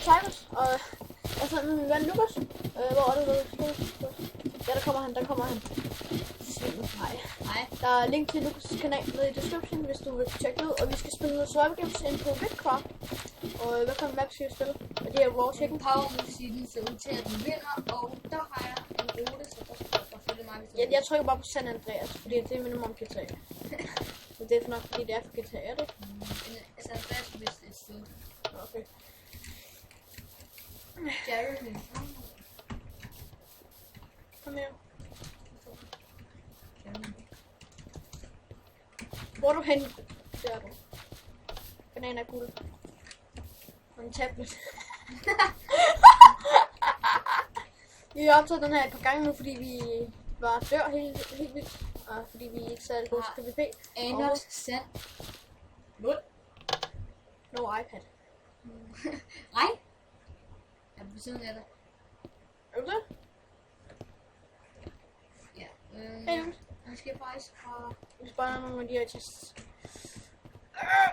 Cyrus, og jeg sidder med min ven Lukas. Hvor er det, Lukas? Ja, der kommer han. Nej. Der er link til Lukas' kanal nede i description, hvis du vil tjekke det ud. Og vi skal spille noget survival games ind på Bitcraft. Og hvad for en map skal vi spille? Og det er vores chicken. Power-musikken ser ud til, at den vinder, og der har jeg en rute, så der skal bare følge mig. Jeg trykker bare på San Andreas, fordi det er minimum GTA. Så det er nok, fordi det er for GTA, er det? San Andreas er vist et sted. Okay. Jeremy. Kom her. Hvor er du henne? Der er du. Banan er guld. Og en tablet. Vi har optaget den her et par gange nu, fordi vi var dør helt vildt. Og fordi vi ikke sad gode til PvP. Anders Sand. Lund. No iPad. Nej. Jeg er på siden af dig. Er du det? Ja. Hey, Lukas. Han skal faktisk fra... Vi skal bare nogle af de her tests.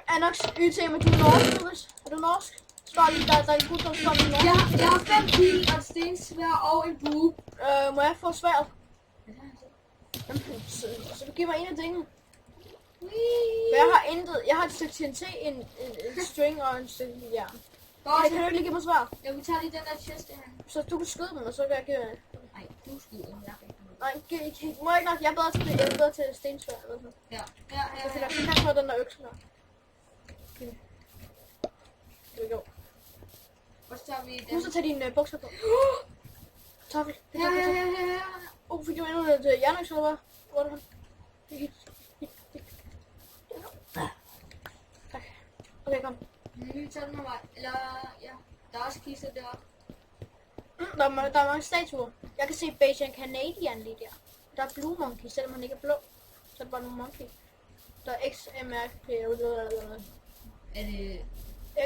Anox, YT med du norsk, Lukas. Er du norsk? Spørg lige, der er en gut, der spørger lige norsk. Jeg har 5 pil og et stensvær og en bue. Må jeg få sværet? Så du giver mig en af tingene. For jeg har intet. Jeg har et stykke TNT, en string og en stykke jern. Kan du ikke lige give mig sværet? Ja, vi tager lige den der chest her. Så du kan skyde den, og så kan jeg give... Nej, du skyder. Nej, må jeg ikke nok. Jeg er bedre til stensvær eller sådan. Ja. Jeg kan få den der økse der. Here we go. Og så tager vi den. Husk at tage dine bukser på. Toffel. Ja. Fik du endnu et jernøkse eller hvad? Hvor er det hen? Tak. Okay, kom. Vi tager den her vej. Eller, ja. Der er også kister deroppe. Der er mange statuer. Jeg kan se Beijing Canadian lige der. Der er Blue Monkey, selvom han ikke er blå. Så er det bare nogle monkey. Der er XMRP. Er det...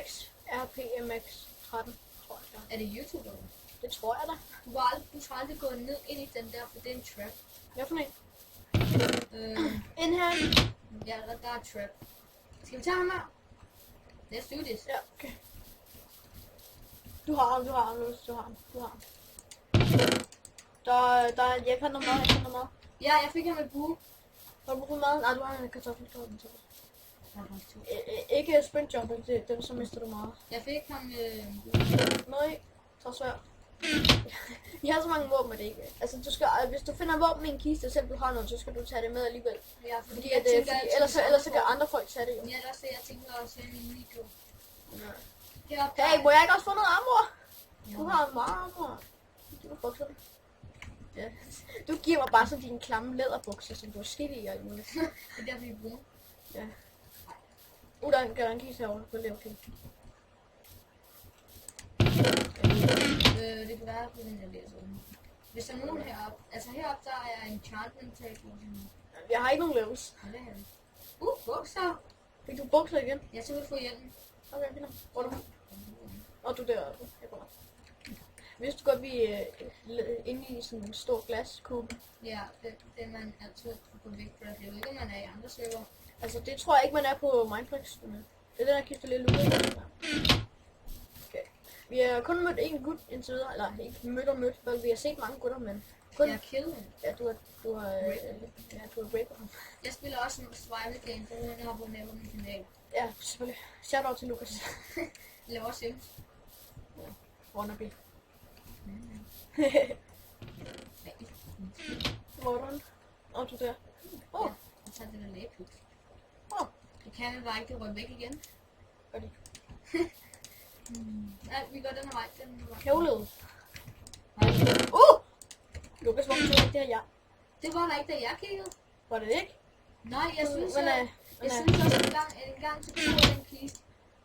XRPMX 13, tror jeg. Er det YouTube? Det tror jeg da. Du skal aldrig gå ned ind i den der, for det er en trap. Hvad for en? Ind her. Ja, der er trap. Skal vi tage ham her? Let's do this. Ja, okay. Du har ham. Jeg fandt noget mad, Ja, jeg fik ham med bue. Har du brug for mad? Nej, du har en kartoffel. Ikke sprint jump, den så mister du meget. Jeg fik ham Nej, så svært. Jeg har så mange våben, at det ikke. Altså, hvis du finder våben i en kiste, og selv du har noget, så skal du tage det med alligevel. Ja, fordi ellers så kan andre folk tage det jo. Ja, det er også det, jeg tænker også i min video. Hey, må jeg ikke også få noget armor? Du har meget armor. Du har bukser det. Ja. Du giver mig bare sådan dine klamme læderbukser, som du har skidt i og alt muligt. Det er derfor, vi bruger. Ja. Der er en kiste herovre. Det er okay. Det kan være, at jeg læser den. Hvis der er nogen heroppe, altså heroppe, der er enchantment table. Jeg har ikke nogen levels. Ja, det har vi. Bukser! Fik du bukser igen? Jeg skal ud få hjelmen. Okay, fint. Hvor er du? Og du der. Jeg kommer. Hvis du går inde i sådan en stor glaskube. Ja, det er man altid på væk fra. Jeg ved ikke, om man er i andre server. Altså, det tror jeg ikke, man er på Mineplex. Det er den der kiste lidt lukket. Okay. Vi har kun mødt en gut indtil videre. Eller ikke mødt, for vi har set mange gutter, men kun... Jeg har killet ham. Ja, du har rapet ham. Jeg spiller også en survival game, for jeg har abonneret på min kanal. Ja, selvfølgelig. Shout out til Lukas. Jeg laver også Sims. Ja, wannabe. Hvor er du? Og du der. Ja, jeg tager det der lægepik. Det kan vi bare ikke, det rører væk igen. Gør det. Nej, vi går den her vej. Kævlet. Lukas, hvorfor tog ikke det her ja? Det var der ikke, da jeg kiggede. Var det ikke? Nej, jeg synes, jeg synes også en gang så kunne jeg den kiste.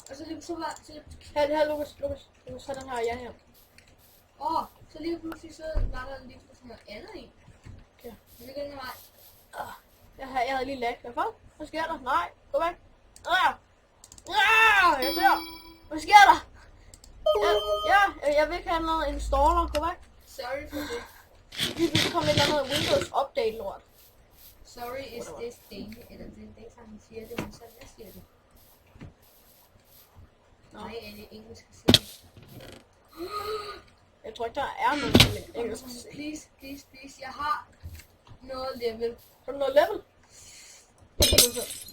Og så lige så var... Her, Lukas, så den her ja her. Så lige pludselig så var der lige pludselig noget andet i. Okay. Vi går den her vej. Jeg havde lige lag. Hvad sker der? Nej, gå væk. Jeg dør. Hvad sker der? Jeg vil ikke have noget en staller. Gå væk. Sorry for det. Vi kom et eller andet Windows update lort. Sorry is this thing. Eller det er ikke sådan, han siger det, men sådan jeg siger det. Nej, er det engelsk at sige? Jeg tror ikke, der er noget engelsk. Please. Jeg har noget level. Har du noget level?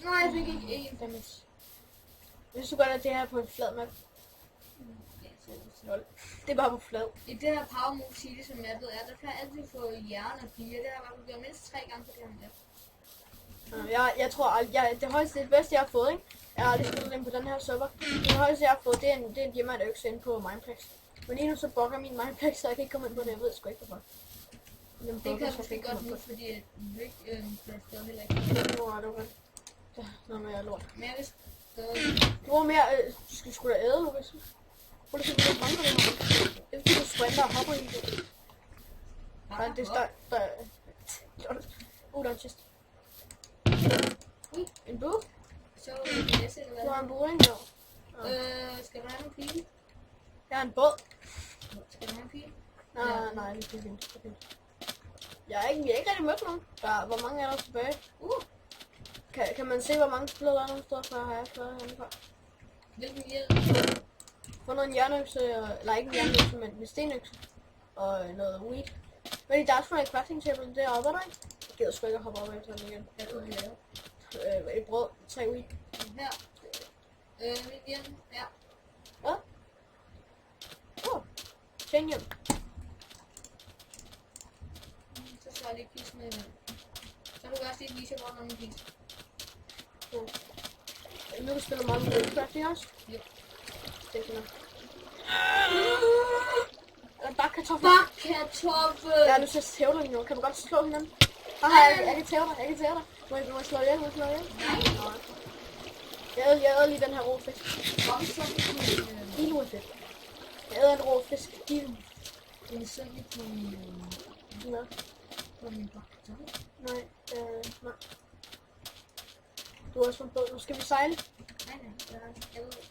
Nej, jeg fik ikke en. Damage. Hvis du gør det her på en flad map. Ja, så. Det er bare på flad. I det her Power Move City, som jeg ved er, der kan jeg altid få hjerne og piger. Det har jeg gjort mindst 3 gange på det her map. Jeg tror, at det bedste jeg har fået, ikke? Jeg har aldrig spillet ind på den her server. Det højeste jeg har fået, det er en diamantøkse inde på Mineplex. Men lige nu så bugger min Mineplex, så jeg kan ikke komme ind på det. Jeg ved sgu ikke hvorfor. Det kan jeg måske godt nu, fordi at Rick bliver heller ikke. Nu er det okay. Ja, noget mere lort. Men jeg vil Du var mere, skulle da æde, Lukas? Prøv lige at se, hvor mange der er. Det er fordi, du sprinter og hopper i det. Nej, det er der er en chest. En bue? Så det næste, eller Du har hvad? en bue, ikke? Skal du have en pige? Jeg har en båd. Skal du have en pige? Nej, det er fint. Det er fint. Vi har ikke rigtig mødt nogen. Hvor mange er der tilbage? Kan man se, hvor mange spillere der er nogle steder fra, har jeg fået herfra? Hvilken hjælp? Fundet en jernøkse, eller ikke en jernøkse, men en stenøkse. Og noget weed. Men der er sgu en crafting table deroppe, er der ikke? Jeg gider sgu ikke at hoppe op efter den igen. Hvad kunne vi lave? Et brød, 3 weed. Her. Min hjælp. Ja. Hvad? Tjenium. Så slår jeg lige kisten med. Så du kan også lige vise, hvor der er min kiste. Nu du spiller meget med Minecraft, ikke også? Jo. Det er sådan noget. Er der bare kartofler? Bakkartoffel! Ja, du ser tævler lige nu. Kan du godt slå hinanden? Jeg kan tæve dig, Må jeg slå ihjel? Nej. Jeg æder lige den her rå fisk. Kom så på Dino er fedt. Jeg æder en rå fisk. Dino. en sådan på min bakkartoffel. Nej. Du har også fået båd. Nu skal vi sejle. Nej, jeg ved det.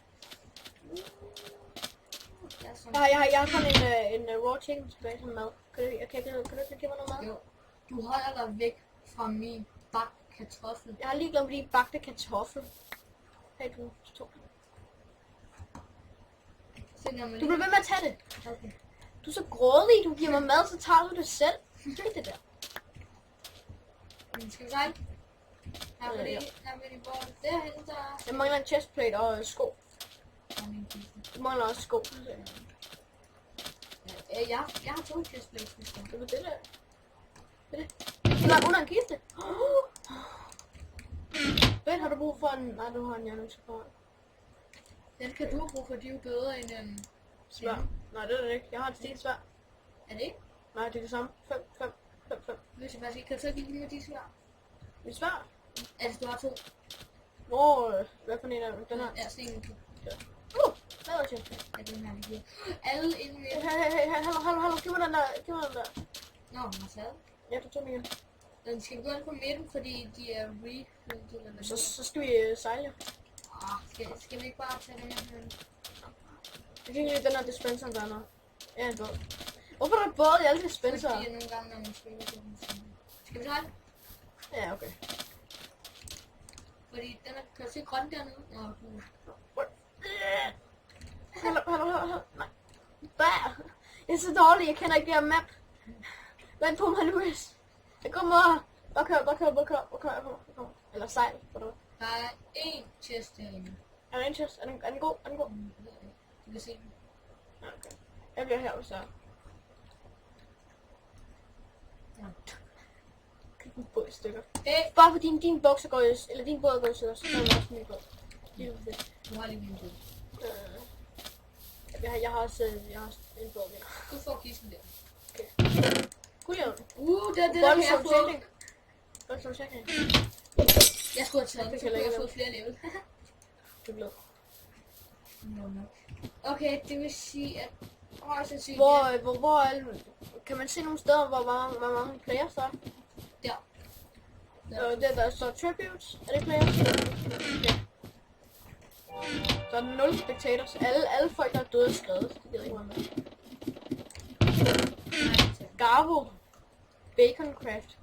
Jeg har fundet en raw chicken tilbage som mad. Kan du ikke give mig noget mad? Jo. Du holder dig væk fra min bakkartoffel. Jeg har lige glemt din bagte kartoffel. Hey, du tog den. Du bliver ved med at tage det. Okay. Du er så grådig. Du giver mig mad, så tager du det selv. Det der. Skal vi sejle? Her vil de både derhen, der Jeg mangler en chestplate og sko. er min kiste. Jeg mangler også sko. Jeg har 2 chestplates, hvis det Det er det der. Det er det. Du er under en kiste. Hvad har du brug for en... Nej, du har en jernøkse for. Den kan du bruge, for de er jo bedre end Svær. Nej, det er det ikke. Jeg har et stensvær. Er det ikke? Nej, det er det samme. 5. Hvis jeg faktisk ikke kan, så give mig de svær. Mit svær? Altså, du har 2. Hvad for en er den her? Ja, sådan en. Hvad er det? Ja, den her, vi giver. Alle inden vi... Hey, hallo, giv mig den der. Nå, den har taget. Ja, du tog den igen. Den skal gå ind på midten, fordi de er refilled. Så skal vi sejle. Skal vi ikke bare tage den her? Jeg kan ikke lide den her dispenser, der er noget. Ja, en båd. Hvorfor er der båd i alle dispenser? Fordi nogle gange, når man spiller på den. Skal vi sejle? Ja, okay. Fordi den er, kan du se grøn dernede? Nå, Hallo. Nej. Bæh. Jeg er så dårlig, jeg kender ikke det her map. Vent på mig, Louis. Jeg kommer. Bare kør. Eller sejl. der er en chest herinde. Er der en chest? Er den god? Du kan se den. Ja, okay. Jeg bliver her, hvis jeg... Ja. En båd i stykker. Hey! Bare fordi din bukser går i... Eller din båd går i stykker, så kan jeg også min båd. Det er jo fedt. Du har lige min båd. Jeg har også en båd mere. Du får kisten der. Guldjævn. Det er det, der kan jeg få. Jeg skulle have taget den, så kunne jeg have fået flere level. Det er blevet. Okay, det vil sige, at højst sandsynligt... Hvor kan man se nogle steder, hvor mange players der er? Der. Der står tributes. Er det players? Ja. Så er der 0 spectators. Alle folk, der er døde, er skrevet. Det gider ikke være med. Garbo. Baconcraft.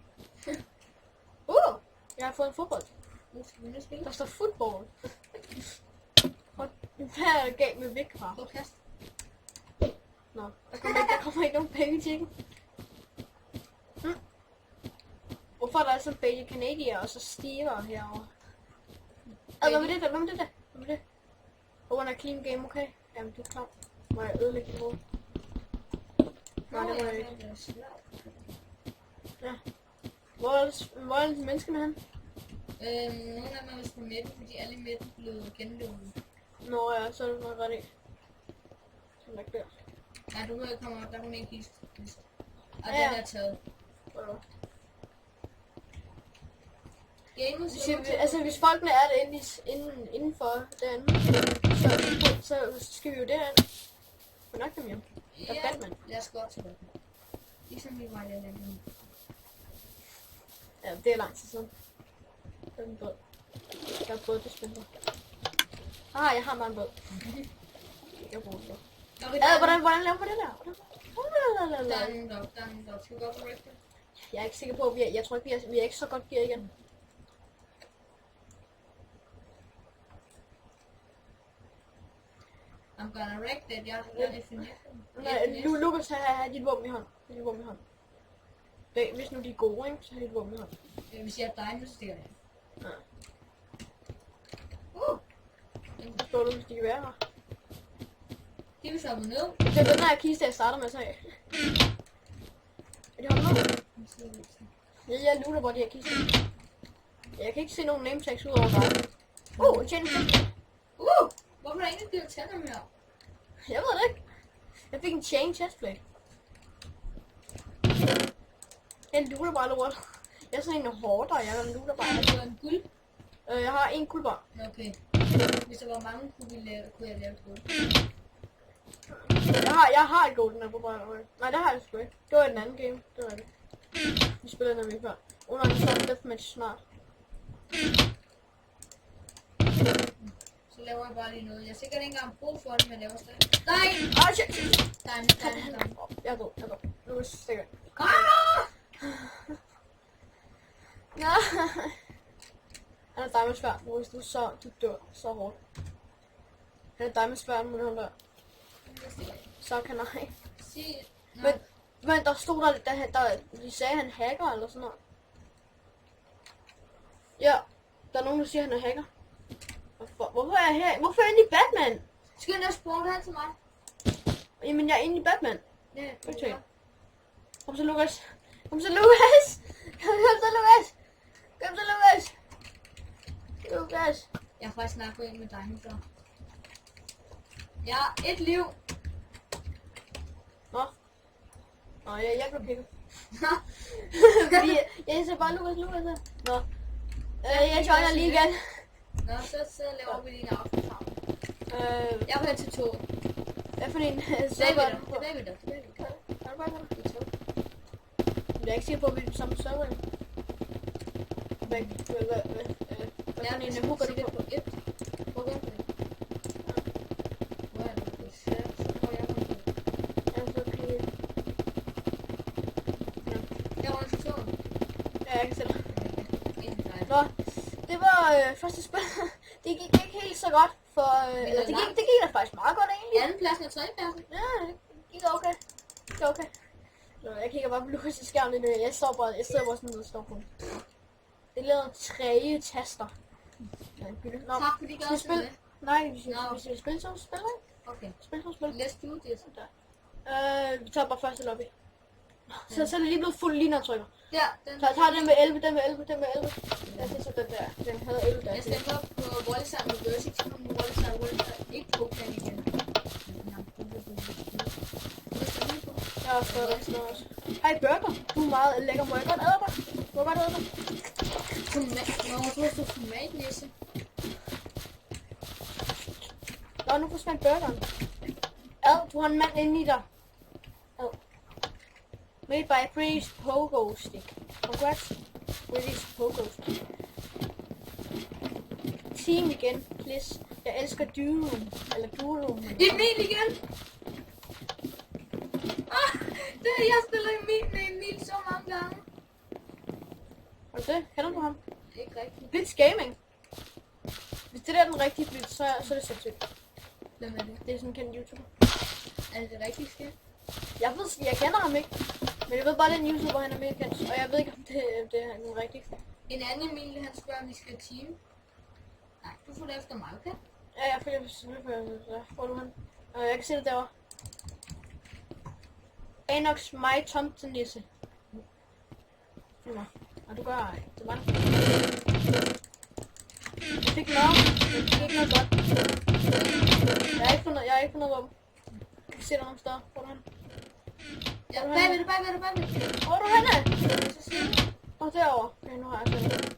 Jeg har fået en fodbold. Nu skal vi nu spille. Der står football. Hvad er der galt med væk fra? Prøv at kaste. Nå, der kommer ikke nogen baby chicken. Hvorfor er der sådan baby canadier og så stiver herovre? Hvad med det der? Hvad med det? Hvor er clean game, okay? Jamen, du er klar. Må jeg ødelægge det hoved? Nej, det må jeg ikke. Ja. Hvor er det menneskene hen? Nogle af dem er vist på midten, fordi alle i midten blev genløbet. Nå ja, så er det nok ret i. Sådan der der. Ja, du kan komme op, der er kun en kiste. Og Ja. den er taget. Gamet Hvis folkene er der indenfor derinde, så skal vi jo derind. Få nok dem hjem. Der er Batman. Lad os gå op til Batman. Ligesom vi var i den anden. Ja, det er lang tid siden. Det er en båd. Jeg har båd, det spændende. Jeg har bare en båd. Jeg bruger det. Hvordan laver vi det der? Der er en dog. Skal vi gå op og række det? Jeg er ikke sikker på, at jeg tror ikke, vi er ikke så godt gear igen. I'm gonna wreck that. Jeg har defineret. Nej, Lukas har dit våben i hånd. Hvis nu de er gode, ikke, så har dit våben i hånd. Hvis jeg er dig, så stikker jeg. Ja. Forstår du, hvis de kan være her? De vil stoppe ned. Det er den her kiste, jeg starter med at tage. Er de holdt med? Jeg looter bare de her kister. Jeg kan ikke se nogen name tags ud over dig. Tjent. Hvorfor er der ingen, der gider tage dem her? Jeg ved det ikke. Jeg fik en chain chestplate. Jeg looter bare lort. Jeg er sådan en hårdere, jeg looter bare. Har du en guld? Jeg har en guldbar. Okay. Hvis der var mange, kunne jeg lave et guld. Jeg har et golden apple bar. Nej, det har jeg sgu ikke. Det var den anden game. Det var det. Vi spiller nemlig før. Under en sådan deathmatch snart. Så laver jeg bare lige noget. Jeg er sikkert ikke engang brug for det, men jeg laver stadig. Nej! Shit! Diamond. Jeg er død. Nu er det sikkert. Nej. Han er diamond svær, hvis du dør så hårdt. Han er diamond svær, må du der. Så kan jeg. Men der stod der, de sagde han hacker eller sådan noget. Ja, der er nogen der siger han er hacker. Hvorfor er jeg her? Hvorfor er jeg inde i Batman? Skynd dig at spawne hen til mig. Jamen jeg er inde i Batman. Ja, okay. Kom så Lukas. Kom så Lukas. Lukas. Jeg har faktisk snakket ind med dig nu før. Jeg har et liv. Nå, jeg blev pikket. Fordi jeg ser bare Lukas her. Nå. Jeg joiner lige igen. Nå, så laver vi lige en aftenfag. Jeg vil hen til toget. Hvad for en server? Det er vi der. Er du bare her? Jeg er ikke sikker på, at vi er på samme server. Hvad for en hooker du på? Hvor går det? Hvor er det? Så får jeg på. Jeg var til toget. Ja, jeg kan se dig. Nå, det var første spil. Det gik ikke helt så godt, eller det gik da faktisk meget godt egentlig. Anden pladsen og tredje pladsen. Ja, det gik okay. Så jeg kigger bare på Lukas' skærm lige nu. Jeg sidder bare sådan og står på. Det lader 3 taster. Nå, tak fordi du også med. Nej, hvis vi spiller, så spiller jeg. Okay. Spil. Let's do this. Vi tager bare første lobby. Så er det lige blevet fuld lige når jeg trykker. Ja, Så jeg tager den med 11. Ja, det er så den der. Den havde 11 der. Jeg stemmer på Wallyside University, men Wallyside ikke på plan igen. Jeg har også fået det også. Hej burger, du er meget lækker. Må jeg godt æde dig? Nå, du har fået tomatnæse. Nå, nu forsvandt burgeren. Ad, du har en mand inde i dig. Ad. Made by British Pogo Stick. Congrats. British Pogo Stick. Team igen, please. Jeg elsker Durum. Eller Durum. Emil igen! Jeg spiller Emil med Emil så mange gange. Er det det? Kender du ham? Ikke rigtigt. Blitz Gaming. Hvis det der er den rigtige Blitz, så er det sindssygt. Hvem er det? Det er sådan en kendt YouTuber. Er det rigtigt skidt? Jeg kender ham ikke. Men jeg ved bare, det er en YouTuber, han er mega kendt. Og jeg ved ikke, om det er den rigtige. En anden Emil, han spørger, om vi skal team. Nej, du får det efter mig, okay? Ja, jeg følger selvfølgelig. Hvor er du hen? Jeg kan se det derovre. Anox mig tomtenisse. Følg mig. Og du gør det var det. Jeg fik noget. Jeg fik ikke noget godt. Jeg har ikke fundet noget våben. Jeg kan se dig nogle steder. Hvor er du hen? Ja, bagved. Hvor er du henne? Så siger du. Og derovre. Okay, nu har jeg fundet.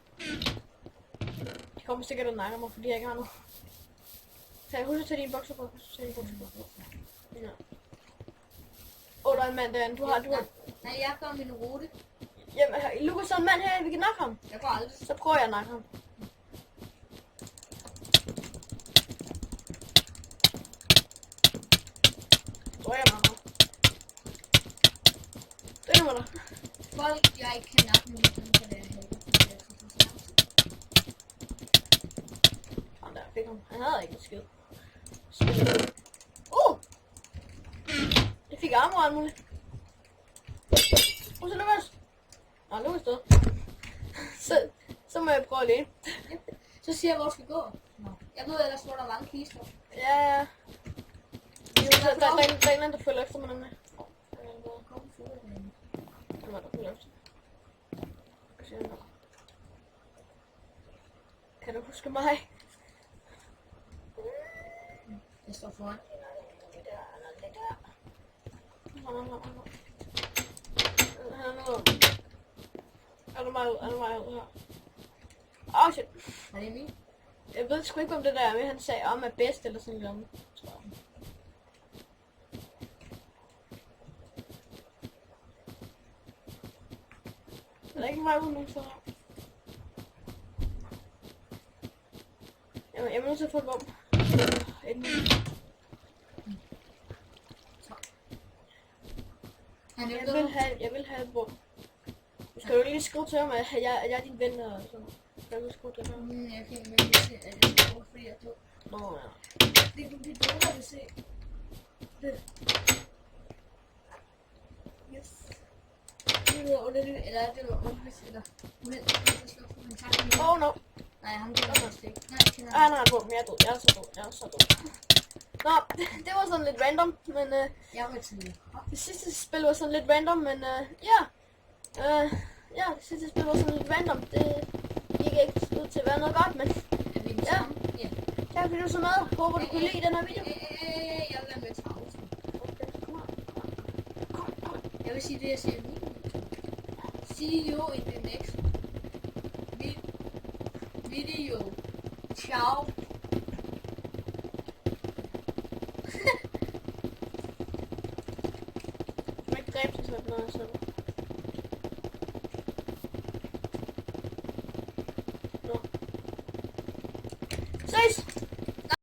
De kommer sikkert og nakker mig, fordi jeg ikke har noget. Så jeg husker at tage dine bukser på. Ja. Der er en mand derinde. Du har. Nej, jeg går min rute. Jamen, Lukas, der er en mand her, vi kan nakke ham. Jeg går aldrig. Så prøver jeg at nakke ham. Så jeg nakker ham. Det er nummer der. Folk, jeg ikke kan nakke mig, så det er heldigt. Der fik ham. Han havde ikke en skid. Jeg fik armor og alt muligt. Så Lukas. Nå, Lukas død. Så må jeg prøve alene. Så siger jeg, hvor skal vi gå. Jeg ved ellers, hvor der er mange kister. Ja. Der er en eller anden, der følger efter mig nemlig. Hvem er der følger efter? Kan du huske mig? Jeg står foran. Han er nede. Er du meget ud her? Åh, shit. Er det Emil? Jeg ved sgu ikke, om det der med, han sagde om er bedst eller sådan noget. Tror jeg. Er der ikke en vej ud nogen steder? Jeg er nødt til at få et våben. Jeg vil have et våben. Du skal jo lige skrive til ham, at jeg er din ven og sådan. Jeg vil skrive til ham. Jeg kan ikke med til, at jeg skal over, fordi jeg er død. Nå ja. Det kan blive død, at se. Det. Yes. Det var underligt, eller det var underligt, eller uheldigt, at slå på min tak. Oh no. Nej, ham kender jeg også ikke. Nej, jeg kender Han har et våben, jeg er død. Jeg er så død. Nå, det var sådan lidt random, men jeg var tidlig. det sidste spil var sådan lidt random, men ja. Ja, det sidste spil var sådan lidt random. Det gik ikke ud til at være noget godt, men Er vi den samme? Ja. tak fordi du så med. Håber du kunne lide den her video. Jeg vil være med til auto. Okay, kom her. Jeg vil sige det, jeg siger nu. See you in the next video. Ciao. Du må ikke dræbe sig sådan noget, så